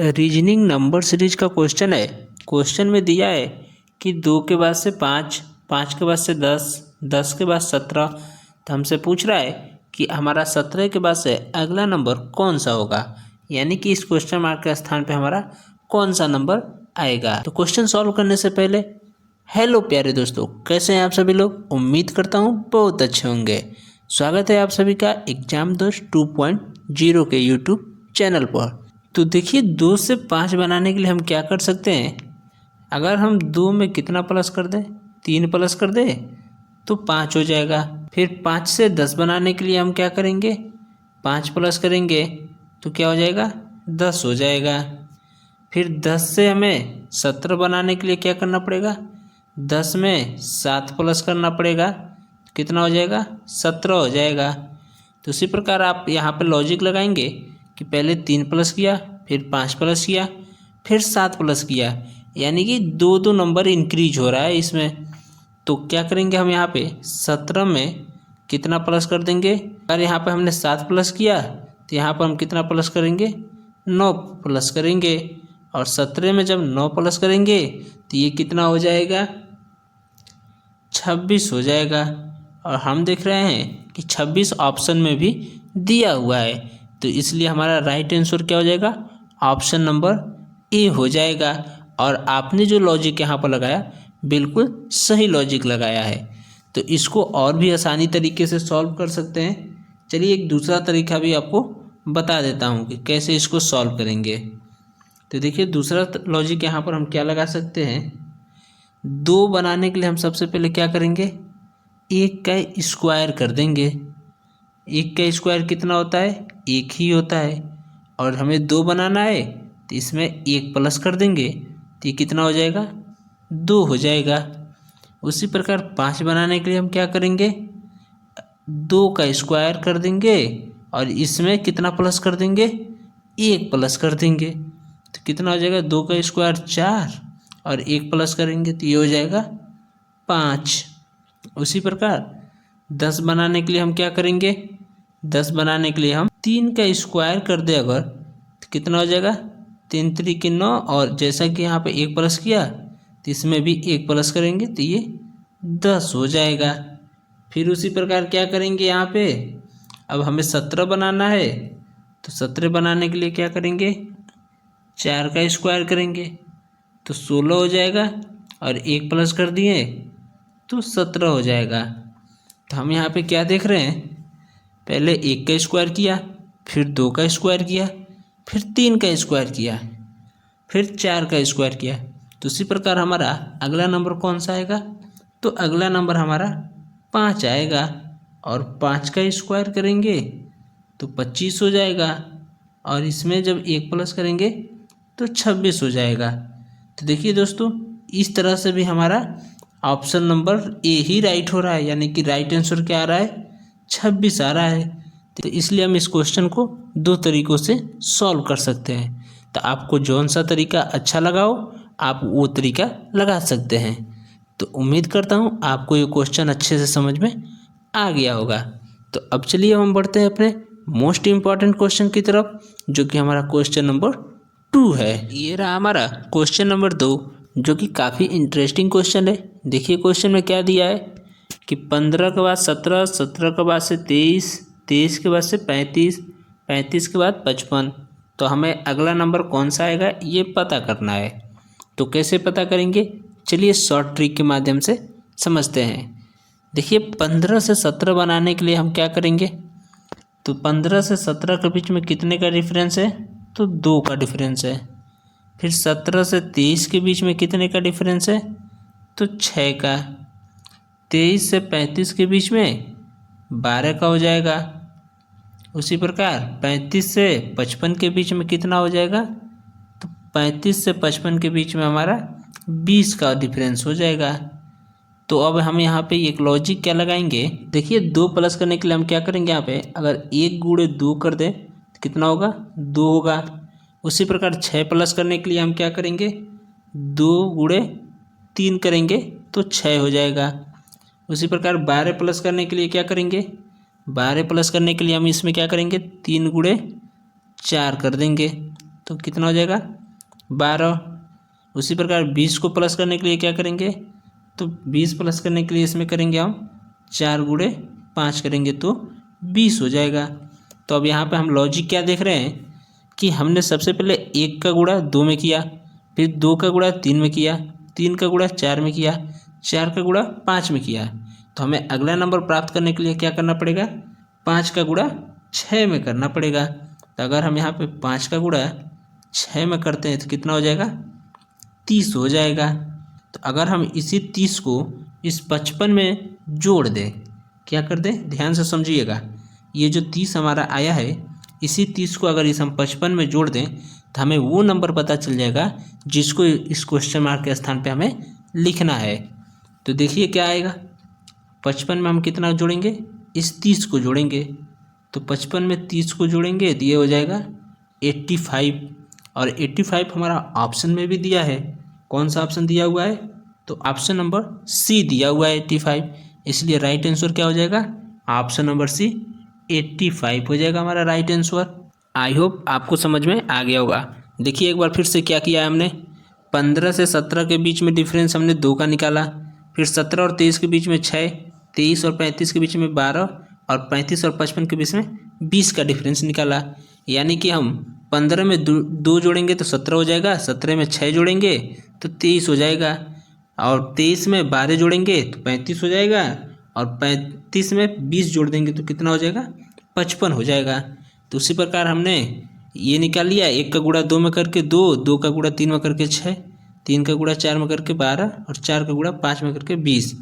Reasoning number series का question है। Question में दिया है कि 2 के बाद से 5, 5 के बाद से 10, 10 के बाद 17। तो हमसे पूछ रहा है कि हमारा 17 के बाद से अगला नंबर कौन सा होगा, यानी कि इस क्वेश्चन मार्क के स्थान पे हमारा कौन सा नंबर आएगा। तो क्वेश्चन सॉल्व करने से पहले हेलो प्यारे दोस्तों, कैसे हैं आप सभी लोग। उम्मीद करता हूँ बहुत अच्छे होंगे। स्वागत है आप सभी का एग्जाम दोस्त 2.0 के यूट्यूब चैनल पर। तो देखिए 2 से 5 बनाने के लिए हम क्या कर सकते हैं। अगर हम 2 में कितना प्लस कर दें, 3 प्लस कर दें तो 5 हो जाएगा। फिर 5 से 10 बनाने के लिए हम क्या करेंगे, 5 प्लस करेंगे तो क्या हो जाएगा, 10 हो जाएगा। फिर 10 से हमें 17 बनाने के लिए क्या करना पड़ेगा, 10 में 7 प्लस करना पड़ेगा, कितना हो जाएगा, 17 हो जाएगा। तो इसी प्रकार आप यहाँ पे लॉजिक लगाएंगे कि पहले 3 प्लस किया, फिर 5 प्लस किया, फिर 7 प्लस किया, यानी कि 2 नंबर इंक्रीज हो रहा है इसमें। तो क्या करेंगे हम यहाँ पे 17 में कितना प्लस कर देंगे। अगर यहाँ पे हमने 7 प्लस किया तो यहाँ पर हम कितना प्लस करेंगे, 9 प्लस करेंगे। और 17 में जब 9 प्लस करेंगे तो ये कितना हो जाएगा, 26 हो जाएगा। और हम देख रहे हैं कि 26 ऑप्शन में भी दिया हुआ है, तो इसलिए हमारा राइट आंसर क्या हो जाएगा, ऑप्शन नंबर ए हो जाएगा। और आपने जो लॉजिक यहाँ पर लगाया बिल्कुल सही लॉजिक लगाया है। तो इसको और भी आसानी तरीके से सॉल्व कर सकते हैं। चलिए एक दूसरा तरीका भी आपको बता देता हूँ कि कैसे इसको सॉल्व करेंगे। तो देखिए दूसरा लॉजिक यहाँ पर हम क्या लगा सकते हैं। 2 बनाने के लिए हम सबसे पहले क्या करेंगे, 1 का स्क्वायर कर देंगे। 1 का स्क्वायर कितना होता है, 1 ही होता है। और हमें 2 बनाना है तो इसमें 1 प्लस कर देंगे तो ये कितना हो जाएगा, 2 हो जाएगा। उसी प्रकार 5 बनाने के लिए हम क्या करेंगे, 2 का स्क्वायर कर देंगे और इसमें कितना प्लस कर देंगे, 1 प्लस कर देंगे तो कितना हो जाएगा, 2 का स्क्वायर 4 और 1 प्लस करेंगे तो ये हो जाएगा 5। उसी प्रकार 10 बनाने के लिए हम क्या करेंगे, 10 बनाने के लिए हम 3 का स्क्वायर कर दे अगर तो कितना हो जाएगा, 3 3 9। और जैसा कि यहाँ पे 1 प्लस किया तो इसमें भी 1 प्लस करेंगे तो ये 10 हो जाएगा। फिर उसी प्रकार क्या करेंगे, यहाँ पे अब हमें 17 बनाना है तो 17 बनाने के लिए क्या करेंगे, 4 का स्क्वायर करेंगे तो 16 हो जाएगा। और 1 प्लस कर दिए तो 17 हो जाएगा। तो हम यहाँ पे क्या देख रहे हैं, पहले 1 का स्क्वायर किया, फिर 2 का स्क्वायर किया, फिर 3 का स्क्वायर किया, फिर 4 का स्क्वायर किया। तो उसी प्रकार हमारा अगला नंबर कौन सा आएगा, तो अगला नंबर हमारा 5 आएगा। और 5 का स्क्वायर करेंगे तो 25 हो जाएगा। और इसमें जब 1 प्लस करेंगे तो 26 हो जाएगा। तो देखिए दोस्तों इस तरह से भी हमारा option number A he right हो रहा है, यानी कि राइट आंसर क्या आ रहा है, 26 आ रहा है। तो इसलिए हम इस क्वेश्चन को 2 तरीक़ों से सॉल्व कर सकते हैं। तो आपको जौन सा तरीका अच्छा लगा हो आप वो तरीका लगा सकते हैं। तो उम्मीद करता हूँ आपको ये क्वेश्चन अच्छे से समझ में आ गया होगा। तो अब चलिए हम बढ़ते हैं अपने मोस्ट इम्पॉर्टेंट क्वेश्चन की तरफ, जो कि हमारा क्वेश्चन नंबर 2 है। ये रहा हमारा क्वेश्चन नंबर 2, जो कि काफ़ी इंटरेस्टिंग क्वेश्चन है। देखिए क्वेश्चन में क्या दिया है कि 15 के बाद 17, 17 के बाद से 23, 23 के बाद से 35, 35 के बाद 55। तो हमें अगला नंबर कौन सा आएगा ये पता करना है। तो कैसे पता करेंगे, चलिए शॉर्ट ट्रिक के माध्यम से समझते हैं। देखिए 15 से 17 बनाने के लिए हम क्या करेंगे, तो 15 से 17 के बीच में कितने का डिफरेंस है, तो 2 का डिफरेंस है। फिर 17 से 23 के बीच में कितने का डिफरेंस है, तो 6 का। 23 से 35 के बीच में 12 का हो जाएगा। उसी प्रकार 35 से 55 के बीच में कितना हो जाएगा, तो 35 से 55 के बीच में हमारा 20 का डिफरेंस हो जाएगा। तो अब हम यहाँ पे एक लॉजिक क्या लगाएंगे, देखिए 2 प्लस करने के लिए हम क्या करेंगे, यहाँ पे अगर 1 गुणे 2 कर दें तो कितना होगा, 2 होगा। उसी प्रकार 6 प्लस करने के लिए हम क्या करेंगे, 2 गुणे 3 करेंगे तो 6 हो जाएगा। उसी प्रकार 12 प्लस करने के लिए क्या करेंगे, 12 प्लस करने के लिए हम इसमें क्या करेंगे, 3 गुणे 4 कर देंगे तो कितना हो जाएगा 12। उसी प्रकार 20 को प्लस करने के लिए क्या करेंगे, तो 20 प्लस करने के लिए इसमें करेंगे हम 4 गुणे 5 करेंगे तो 20 हो जाएगा। तो अब यहाँ पे हम लॉजिक क्या देख रहे हैं कि हमने सबसे पहले 1 का गुणा 2 में किया, फिर 2 का गुणा 3 में किया, 3 का गुणा 4 में किया, 4 का गुणा 5 में किया। तो हमें अगला नंबर प्राप्त करने के लिए क्या करना पड़ेगा, 5 का गुणा 6 में करना पड़ेगा। तो अगर हम यहाँ पे 5 का गुणा 6 में करते हैं तो कितना हो जाएगा 30 हो जाएगा। तो अगर हम इसी 30 को इस 55 में जोड़ दें, क्या कर दें, ध्यान से समझिएगा, ये जो 30 हमारा आया है इसी 30 को अगर इस हम 55 में जोड़ दें तो हमें वो नंबर पता चल जाएगा जिसको इस क्वेश्चन मार्क के स्थान पे हमें लिखना है। तो देखिए क्या आएगा, 55 में हम कितना जोड़ेंगे, इस 30 को जोड़ेंगे। तो 55 में 30 को जोड़ेंगे तो ये हो जाएगा 85। और 85 हमारा ऑप्शन में भी दिया है। कौन सा ऑप्शन दिया हुआ है, तो ऑप्शन नंबर सी दिया हुआ है 85। इसलिए राइट आंसर क्या हो जाएगा, ऑप्शन नंबर सी 85 हो जाएगा हमारा राइट आंसर। आई होप आपको समझ में आ गया होगा। देखिए एक बार फिर से क्या किया है हमने, 15 से 17 के बीच में डिफरेंस हमने 2 का निकाला, फिर 17 और 23 के बीच में 6, 23 और 35 के बीच में 12 और 35 और 55 के बीच में 20 का डिफरेंस निकाला। यानी कि हम 15 में 2 जोड़ेंगे तो 17 हो जाएगा, 17 में 6 जोड़ेंगे तो 23 हो जाएगा, और 23 में 12 जोड़ेंगे तो 35 हो जाएगा, और 35 में 20 जोड़ देंगे तो कितना हो जाएगा 55 हो जाएगा। तो उसी प्रकार हमने ये निकाल लिया, 1 का गुणा 2 में करके 2, 2 का गुणा 3 में करके 6, 3 का गुणा 4 में करके 12 और 4 का गुणा 5 में करके 20।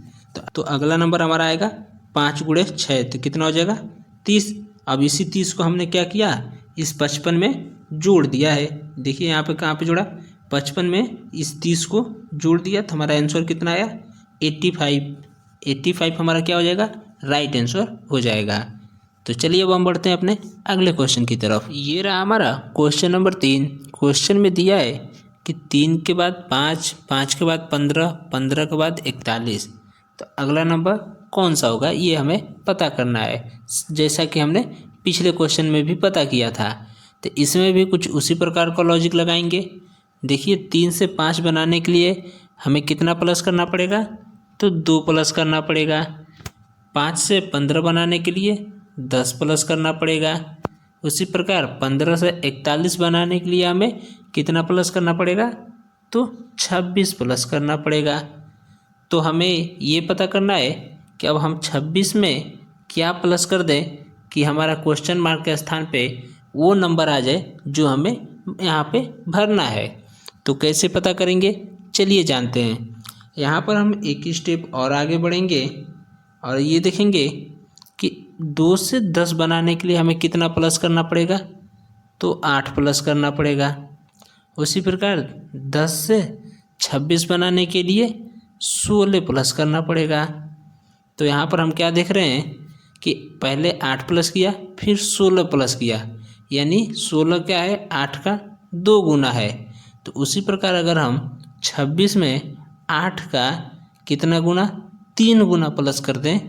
तो अगला नंबर हमारा आएगा 5 गुणे 6 तो कितना हो जाएगा 30। अब इसी 30 को हमने क्या किया, इस 55 में जोड़ दिया है। देखिए यहाँ पे कहाँ पे जोड़ा, 55 में इस 30 को जोड़ दिया तो हमारा आंसर कितना आया 85। 85 हमारा क्या हो जाएगा, राइट आंसर हो जाएगा। तो चलिए अब हम बढ़ते हैं अपने अगले क्वेश्चन की तरफ। ये रहा हमारा क्वेश्चन नंबर 3। क्वेश्चन में दिया है कि 3 के बाद 5, 5 के बाद 15, 15 के बाद 41। तो अगला नंबर कौन सा होगा ये हमें पता करना है, जैसा कि हमने पिछले क्वेश्चन में भी पता किया था। तो इसमें भी कुछ उसी प्रकार का लॉजिक लगाएंगे। देखिए 3 से 5 बनाने के लिए हमें कितना प्लस करना पड़ेगा, तो 2 प्लस करना पड़ेगा। 5 से 15 बनाने के लिए 10 प्लस करना पड़ेगा। उसी प्रकार 15 से 41 बनाने के लिए हमें कितना प्लस करना पड़ेगा, तो 26 प्लस करना पड़ेगा। तो हमें ये पता करना है कि अब हम 26 में क्या प्लस कर दें कि हमारा क्वेश्चन मार्क के स्थान पे वो नंबर आ जाए जो हमें यहाँ पे भरना है। तो कैसे पता करेंगे, चलिए जानते हैं। यहाँ पर हम एक स्टेप और आगे बढ़ेंगे और ये देखेंगे कि 2 से 10 बनाने के लिए हमें कितना प्लस करना पड़ेगा, तो 8 प्लस करना पड़ेगा। उसी प्रकार 10 से 26 बनाने के लिए 16 प्लस करना पड़ेगा। तो यहाँ पर हम क्या देख रहे हैं कि पहले 8 प्लस किया फिर 16 प्लस किया, यानी 16 क्या है 8 का 2 गुना है। तो उसी प्रकार अगर हम 26 में 8 का कितना गुना, 3 गुना प्लस कर दें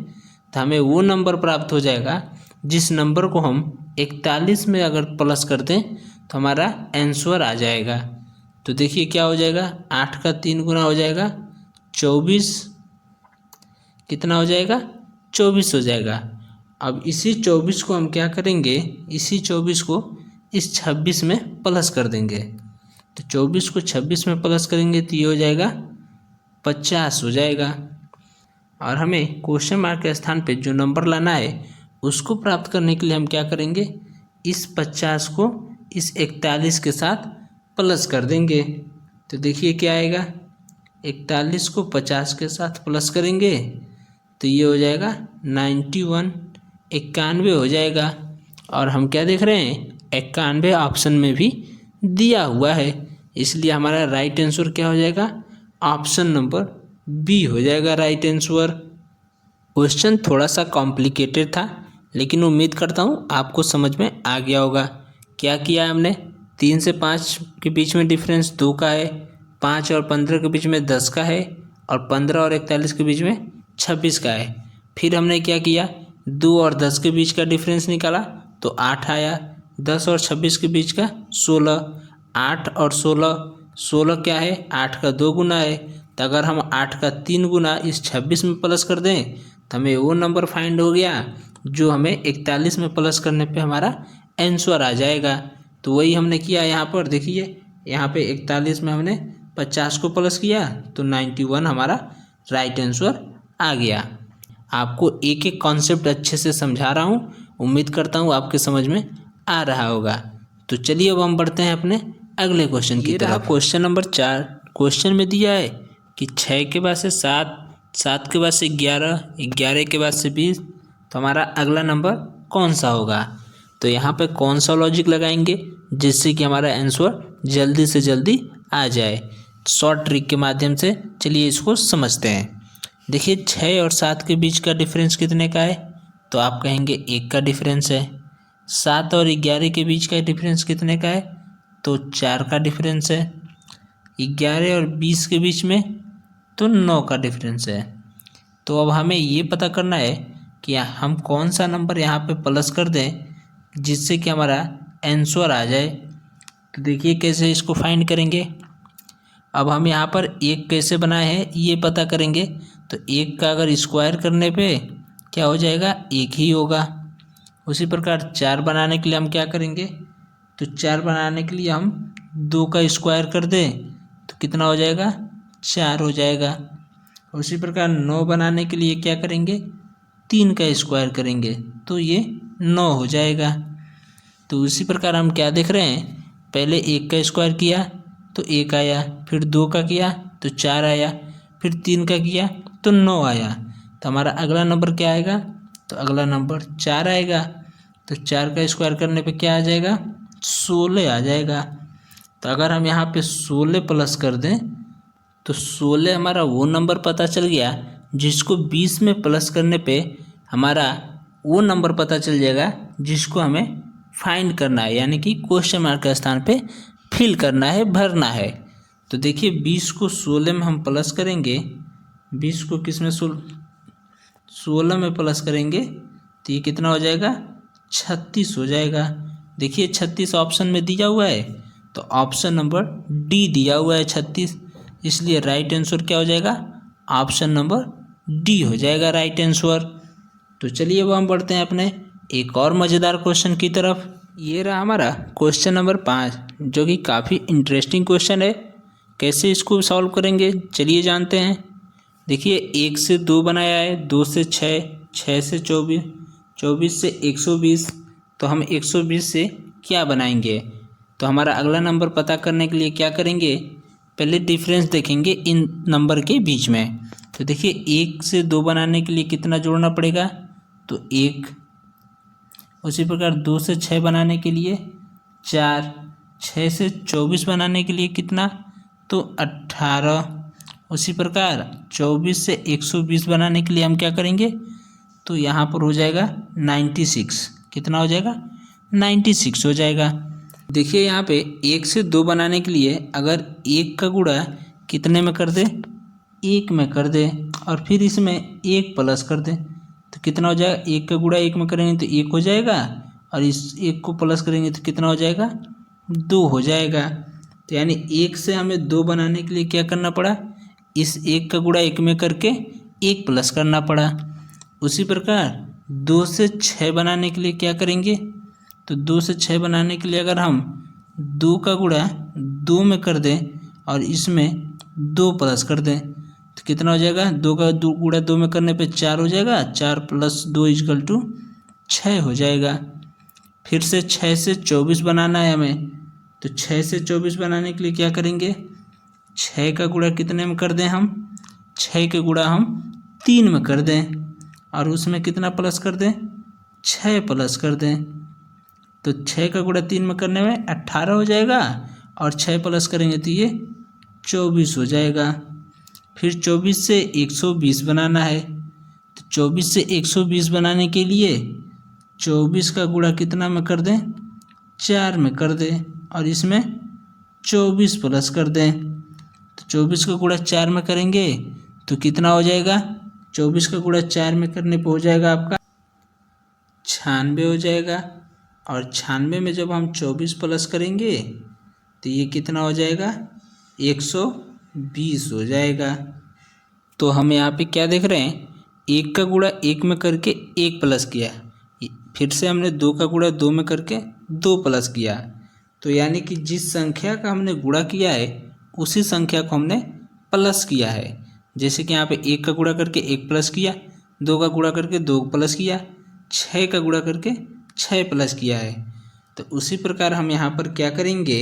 तो हमें वो नंबर प्राप्त हो जाएगा जिस नंबर को हम 41 में अगर प्लस कर दें तो हमारा आंसर आ जाएगा। तो देखिए क्या हो जाएगा, 8 का 3 गुना हो जाएगा 24, कितना हो जाएगा 24 हो जाएगा। अब इसी 24 को हम क्या करेंगे, इसी 24 को इस 26 में प्लस कर देंगे। तो 24 को 26 में प्लस करेंगे तो ये हो जाएगा 50 हो जाएगा। और हमें क्वेश्चन मार्क के स्थान पे जो नंबर लाना है उसको प्राप्त करने के लिए हम क्या करेंगे, इस 50 को इस 41 के साथ प्लस कर देंगे। तो देखिए क्या आएगा, 41 को 50 के साथ प्लस करेंगे तो ये हो जाएगा 91, 91 हो जाएगा। और हम क्या देख रहे हैं, 91 ऑप्शन में भी दिया हुआ है, इसलिए हमारा राइट आंसर क्या हो जाएगा, ऑप्शन नंबर बी हो जाएगा राइट आंसर। क्वेश्चन थोड़ा सा कॉम्प्लिकेटेड था लेकिन उम्मीद करता हूँ आपको समझ में आ गया होगा। क्या किया है हमने, 3 से 5 के बीच में डिफरेंस 2 का है, 5 और 15 के बीच में 10 का है, और 15 और 41 के बीच में 26 का है। फिर हमने क्या किया, 2 और 10 के बीच का डिफरेंस निकाला तो 8 आया, 10 और 26 के बीच का 16, 8 और 16, 16 क्या है 8 का 2 गुना है, तो अगर हम 8 का 3 गुना इस 26 में प्लस कर दें तो हमें वो नंबर फाइंड हो गया जो हमें 41 में प्लस करने पे हमारा आंसर आ जाएगा। तो वही हमने किया यहाँ पर। देखिए यहाँ पे 41 में हमने 50 को प्लस किया तो 91 हमारा राइट आंसर आ गया। आपको एक एक कॉन्सेप्ट अच्छे से समझा रहा हूँ, उम्मीद करता हूँ आपके समझ में आ रहा होगा। तो चलिए अब हम बढ़ते हैं अपने अगले क्वेश्चन की तरफ। Question number 4। क्वेश्चन में दिया है कि 6 के बाद से 7, 7 के बाद से 11, 11 के बाद से 20, तो हमारा अगला नंबर कौन सा होगा। तो यहाँ पे कौन सा लॉजिक लगाएंगे जिससे कि हमारा आंसर जल्दी से जल्दी आ जाए। शॉर्ट ट्रिक के माध्यम से चलिए इसको समझते हैं। देखिए 6 और 7 के बीच का डिफरेंस कितने का है, तो आप कहेंगे 1 का डिफरेंस है। 7 और 11 के बीच का डिफरेंस कितने का है, तो 4 का डिफरेंस है। 11 और 20 के बीच में तो 9 का डिफरेंस है। तो अब हमें ये पता करना है कि हम कौन सा नंबर यहाँ पे प्लस कर दें जिससे कि हमारा आंसर आ जाए। तो देखिए कैसे इसको फाइंड करेंगे। अब हम यहाँ पर 1 कैसे बनाए हैं ये पता करेंगे। तो 1 का अगर स्क्वायर करने पे क्या हो जाएगा, 1 ही होगा। उसी प्रकार 4 बनाने के लिए हम क्या करेंगे, तो 4 बनाने के लिए हम 2 का स्क्वायर कर दें तो कितना हो जाएगा, 4 हो जाएगा। उसी प्रकार 9 बनाने के लिए क्या करेंगे, 3 का स्क्वायर करेंगे तो ये 9 हो जाएगा। तो उसी प्रकार हम क्या देख रहे हैं, पहले 1 का स्क्वायर किया तो 1 आया, फिर 2 का किया तो 4 आया, फिर 3 का किया तो 9 आया। तो हमारा अगला नंबर क्या आएगा, तो अगला नंबर 4 आएगा। तो 4 का स्क्वायर करने पे क्या आ जाएगा, 16 आ जाएगा। तो अगर हम यहाँ पे 16 प्लस कर दें तो 16 हमारा वो नंबर पता चल गया जिसको 20 में प्लस करने पे हमारा वो नंबर पता चल जाएगा जिसको हमें फाइंड करना है, यानी कि क्वेश्चन मार्क के स्थान पे फिल करना है, भरना है। तो देखिए 20 को 16 में हम प्लस करेंगे, 20 को किस में 16 में प्लस करेंगे तो ये कितना हो जाएगा, 36 हो जाएगा। देखिए 36 ऑप्शन में दिया हुआ है तो ऑप्शन नंबर डी दिया हुआ है 36, इसलिए राइट आंसर क्या हो जाएगा, ऑप्शन नंबर डी हो जाएगा राइट आंसर। तो चलिए अब हम बढ़ते हैं अपने एक और मज़ेदार क्वेश्चन की तरफ। ये रहा हमारा क्वेश्चन नंबर 5 जो कि काफ़ी इंटरेस्टिंग क्वेश्चन है। कैसे इसको सॉल्व करेंगे चलिए जानते हैं। देखिए 1 से 2 बनाया है, 2 से 6, 6 से 24, 24 से 120, तो हम 120 से क्या बनाएंगे। तो हमारा अगला नंबर पता करने के लिए क्या करेंगे, पहले डिफरेंस देखेंगे इन नंबर के बीच में। तो देखिए 1 से 2 बनाने के लिए कितना जोड़ना पड़ेगा, तो 1। उसी प्रकार 2 से 6 बनाने के लिए 4, 6 से 24 बनाने के लिए कितना, तो 18। उसी प्रकार 24 से 120 बनाने के लिए हम क्या करेंगे, तो यहाँ पर हो जाएगा 96। कितना हो जाएगा, 96 हो जाएगा। देखिए यहाँ पे 1 से 2 बनाने के लिए अगर 1 का गुणा कितने में कर दे, 1 में कर दे, और फिर इसमें 1 प्लस कर दे तो कितना हो जाएगा, 1 का गुणा 1 में करेंगे तो 1 हो जाएगा, और इस 1 को प्लस करेंगे तो कितना हो जाएगा, 2 हो जाएगा। तो यानी 1 से हमें 2 बनाने के लिए क्या करना पड़ा, इस 1 का गुणा 1 में करके 1 प्लस करना पड़ा। उसी प्रकार 2 से 6 बनाने के लिए क्या करेंगे, तो 2 से 6 बनाने के लिए अगर हम 2 का गुणा 2 में कर दें और इसमें 2 प्लस कर दें तो कितना हो जाएगा, 2 का गुणा 2 में करने पे 4 हो जाएगा, 4 प्लस 2 इक्वल टू 6 हो जाएगा। फिर से 6 से 24 बनाना है हमें, तो 6 से 24 बनाने के लिए क्या करेंगे, 6 का गुणा कितने में कर दें हम, 6 का गुणा हम 3 में कर दें और उसमें कितना प्लस कर दें, 6 प्लस कर दें। तो 6 का गुणा 3 में करने में 18 हो जाएगा और 6 प्लस करेंगे तो ये 24 हो जाएगा। फिर 24 से 120 बनाना है, तो 24 से 120 बनाने के लिए 24 का गुणा कितना में कर दें, 4 में कर दें और इसमें 24 प्लस कर दें। तो 24 का गुणा 4 में करेंगे तो कितना हो जाएगा, 24 का गुणा 4 में करने पर हो जाएगा आपका 96 हो जाएगा। और 96 में जब हम 24 प्लस करेंगे तो ये कितना हो जाएगा 120 हो जाएगा। तो हम यहाँ पे क्या देख रहे हैं, 1 का गुणा 1 में करके 1 प्लस किया, फिर से हमने 2 का गुणा 2 में करके 2 प्लस किया। तो यानी कि जिस संख्या का हमने गुणा किया है उसी संख्या को हमने प्लस किया है। जैसे कि यहाँ पे 1 का गुणा करके 1 प्लस किया, 2 का गुणा करके 2 प्लस किया, 6 का गुणा करके 6 प्लस किया है। तो उसी प्रकार हम यहाँ पर क्या करेंगे,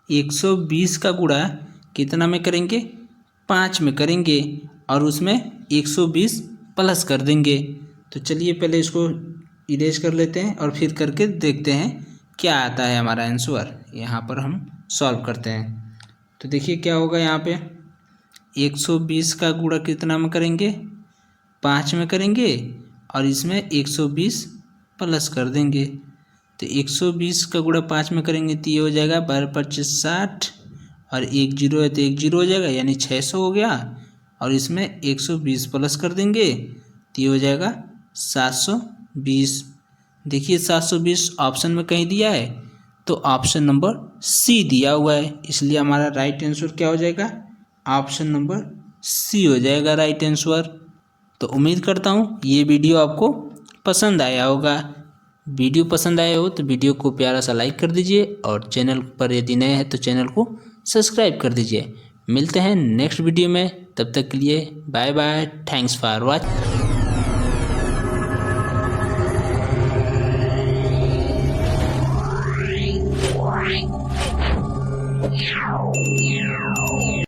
120 का गुणा कितना में करेंगे, 5 में करेंगे और उसमें 120 प्लस कर देंगे। तो चलिए पहले इसको इरेज कर लेते हैं और फिर करके देखते हैं क्या आता है हमारा आंसर। यहाँ पर हम सॉल्व करते हैं। तो देखिए क्या होगा, यहाँ पे 120 का गुणा कितना में करेंगे, 5 में करेंगे और इसमें 120 प्लस कर देंगे। तो 120 का गुणा 5 में करेंगे तो ये हो जाएगा 12×5 = 60 और 1 0 है तो 1 0 हो जाएगा, यानी 600 हो गया। और इसमें 120 प्लस कर देंगे तो ये हो जाएगा 720। देखिए 720 ऑप्शन में कहीं दिया है तो ऑप्शन नंबर सी दिया हुआ है, इसलिए हमारा राइट आंसर क्या हो जाएगा, ऑप्शन नंबर सी हो जाएगा राइट आंसर। तो उम्मीद करता हूँ ये वीडियो आपको पसंद आया होगा। वीडियो पसंद आया हो तो वीडियो को प्यारा सा लाइक कर दीजिए और चैनल पर यदि नए हैं तो चैनल को सब्सक्राइब कर दीजिए। मिलते हैं नेक्स्ट वीडियो में, तब तक के लिए bye bye, thanks for watching.